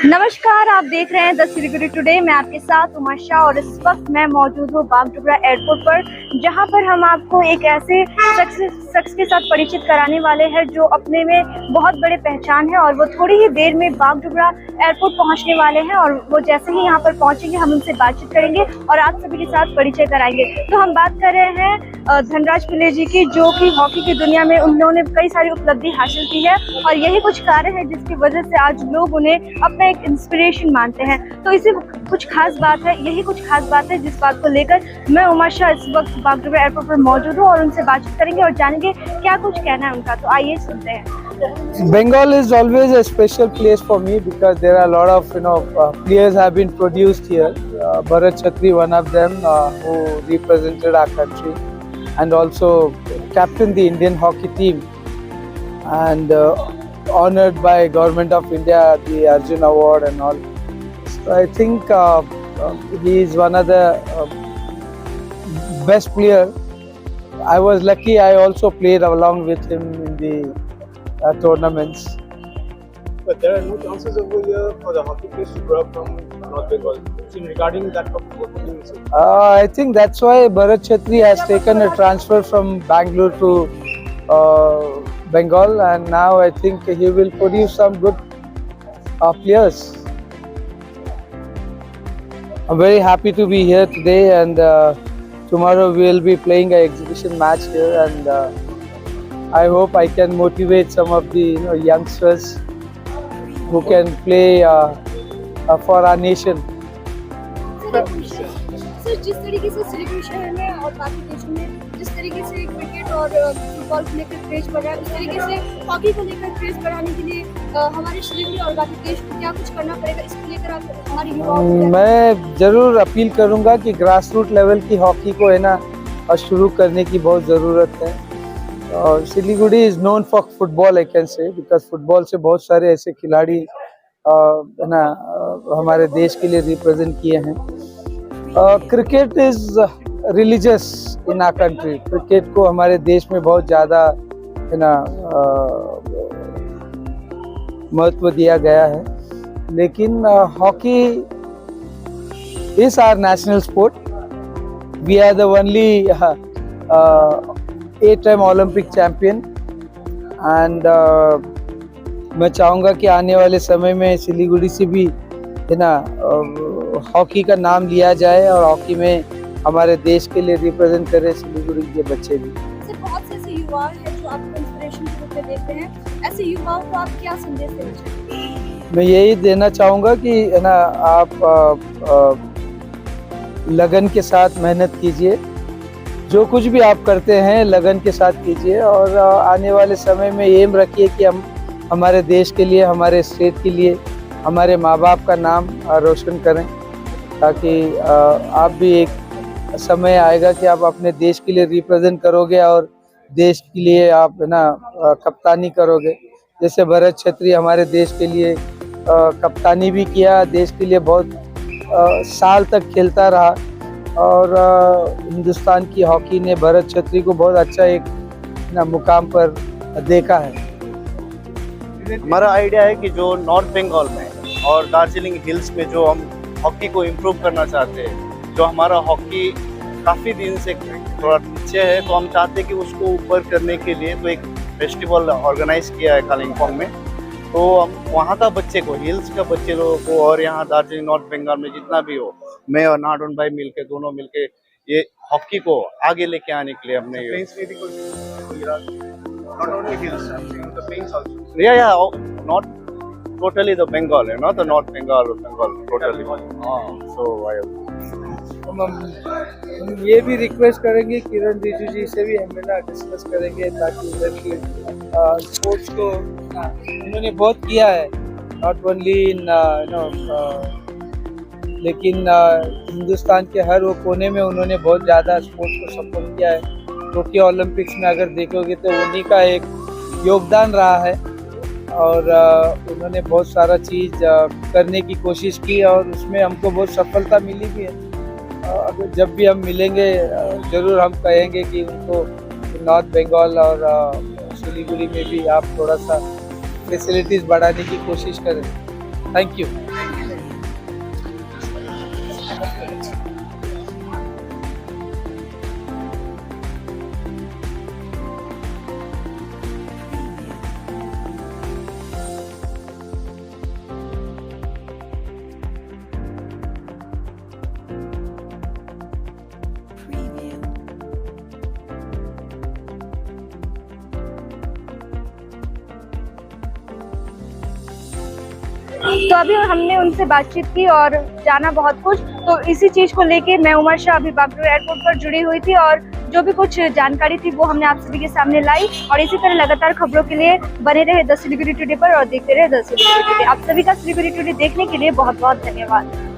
नमस्कार, आप देख रहे हैं द सिलीगुड़ी टुडे। मैं आपके साथ उमा शाह और इस वक्त मैं मौजूद हूँ बागडोगरा एयरपोर्ट पर, जहां पर हम आपको एक ऐसे शख्स के साथ परिचित कराने वाले हैं जो अपने में बहुत बड़े पहचान है और वो थोड़ी ही देर में बागडोगरा एयरपोर्ट पहुंचने वाले हैं और वो जैसे ही यहाँ पर पहुंचेंगे हम उनसे बातचीत करेंगे और आप सभी के साथ परिचय कराएंगे। तो हम बात कर रहे हैं धनराज पिल्ले जी की, जो कि हॉकी की दुनिया में उन्होंने कई सारी उपलब्धि हासिल की है और यही कुछ कार्य है जिसकी वजह से आज लोग उन्हें अपना एक इंस्पिरेशन मानते हैं। तो इसी कुछ खास बात है, यही कुछ खास बात है जिस बात को लेकर मैं उमा शाह इस वक्त बागडोगरा एयरपोर्ट पर मौजूद हूँ और उनसे बातचीत करेंगे और जानेंगे क्या कुछ कहना है उनका। तो आइए सुनते हैं। Bengal is always a special place for me because there are a lot of players have been produced here. Bharat Chhatri, one of them, who represented our country and also captained the Indian hockey team and honored by Government of India the Arjun Award and all. So I think he is one of the best player. I was lucky. I also played along with him in the tournaments. But there are no chances over here for the hockey players to grow up from North Bengal. So regarding that, what do you say? I think that's why Bharat Chhatri has taken a transfer from Bangalore to Bengal, and now I think he will produce some good players. I'm very happy to be here today, and tomorrow we will be playing an exhibition match here, and I hope I can motivate some of the youngsters who can play for our nation. Sir, जिस तरीके से सिलीगुड़ी शहर में और बाकी देशों में जिस तरीके से क्रिकेट और फुटबॉल को लेकर क्रेज बढ़ रहा है, उस तरीके से हॉकी को लेकर क्रेज बढ़ाने के लिए हमारे सिलीगुड़ी और बाकी देश को क्या कुछ करना पड़ेगा, इसको लेकर आप हमारे युवाओं को मैं जरूर अपील करूंगा कि ग्रास रूट लेवल की हॉकी को है ना शुरू करने की बहुत ज़रूरत है। और Siliguri is known for football, I can say, because football से बहुत सारे ऐसे खिलाड़ी है ना हमारे देश के लिए रिप्रेजेंट किए हैं। Cricket is religious in our country. Cricket को हमारे देश में बहुत ज़्यादा है ना महत्व दिया गया है, लेकिन hockey is our national sport. We are the only 8-time Olympic champion and मैं चाहूँगा कि आने वाले समय में सिलीगुड़ी से भी है ना हॉकी का नाम लिया जाए और हॉकी में हमारे देश के लिए रिप्रेजेंट करे सिलीगुड़ी के बच्चे भी। सर, बहुत से ऐसे युवा हैं जो आपको इंस्पिरेशन के रूप में देखते हैं, ऐसे युवाओं को आप क्या संदेश देना चाहेंगे? मैं यही देना चाहूँगा कि है ना आप लगन के साथ मेहनत कीजिए, जो कुछ भी आप करते हैं लगन के साथ कीजिए और आने वाले समय में एम रखिए कि हम हमारे देश के लिए, हमारे स्टेट के लिए, हमारे माँ बाप का नाम रोशन करें, ताकि आप भी एक समय आएगा कि आप अपने देश के लिए रिप्रेजेंट करोगे और देश के लिए आप है ना कप्तानी करोगे। जैसे भरत छत्री हमारे देश के लिए कप्तानी भी किया, देश के लिए बहुत साल तक खेलता रहा और हिंदुस्तान की हॉकी ने भरत छत्री को बहुत अच्छा एक ना मुकाम पर देखा है। हमारा आइडिया है कि जो नॉर्थ बंगाल में और दार्जिलिंग हिल्स में जो हम हॉकी को इम्प्रूव करना चाहते हैं, जो हमारा हॉकी काफ़ी दिन से थोड़ा नीचे है, तो हम चाहते हैं कि उसको ऊपर करने के लिए तो एक फेस्टिवल ऑर्गेनाइज किया है कालिम्पोंग में। तो हम वहाँ का बच्चे को, हिल्स का बच्चे लोगों को और यहाँ दार्जिलिंग नॉर्थ बंगाल में जितना भी हो, मैं और नाडोन भाई मिलके दोनों मिलके ये हॉकी को आगे लेके आने के लिए हमने not totally the Bengal, not the North Bengal or Bengal totally. So हम ये भी रिक्वेस्ट करेंगे किरण रिजिजू जी से भी हम ना डिस्कस करेंगे, ताकि उधर की स्पोर्ट्स को उन्होंने बहुत किया है, नॉट ओनली इन लेकिन हिंदुस्तान के हर वो कोने में उन्होंने बहुत ज़्यादा स्पोर्ट्स को सपोर्ट किया है। टोक्यो ओलंपिक्स में अगर देखोगे तो उन्हीं का एक योगदान रहा है और उन्होंने बहुत सारा चीज़ करने की कोशिश की और उसमें हमको बहुत सफलता मिली भी है। जब भी हम मिलेंगे ज़रूर हम कहेंगे कि उनको नॉर्थ बंगाल और सिलीगुड़ी में भी आप थोड़ा सा फैसिलिटीज़ बढ़ाने की कोशिश करें। Thank you. तो अभी हमने उनसे बातचीत की और जाना बहुत कुछ, तो इसी चीज को लेके मैं उमर शाह अभी बागडोगरा एयरपोर्ट पर जुड़ी हुई थी और जो भी कुछ जानकारी थी वो हमने आप सभी के सामने लाई। और इसी तरह लगातार खबरों के लिए बने रहे द सिलीगुड़ी टुडे पर और देखते रहे द सिलीगुड़ी टुडे। आप सभी का सिलीगुड़ी टुडे देखने के लिए बहुत बहुत धन्यवाद।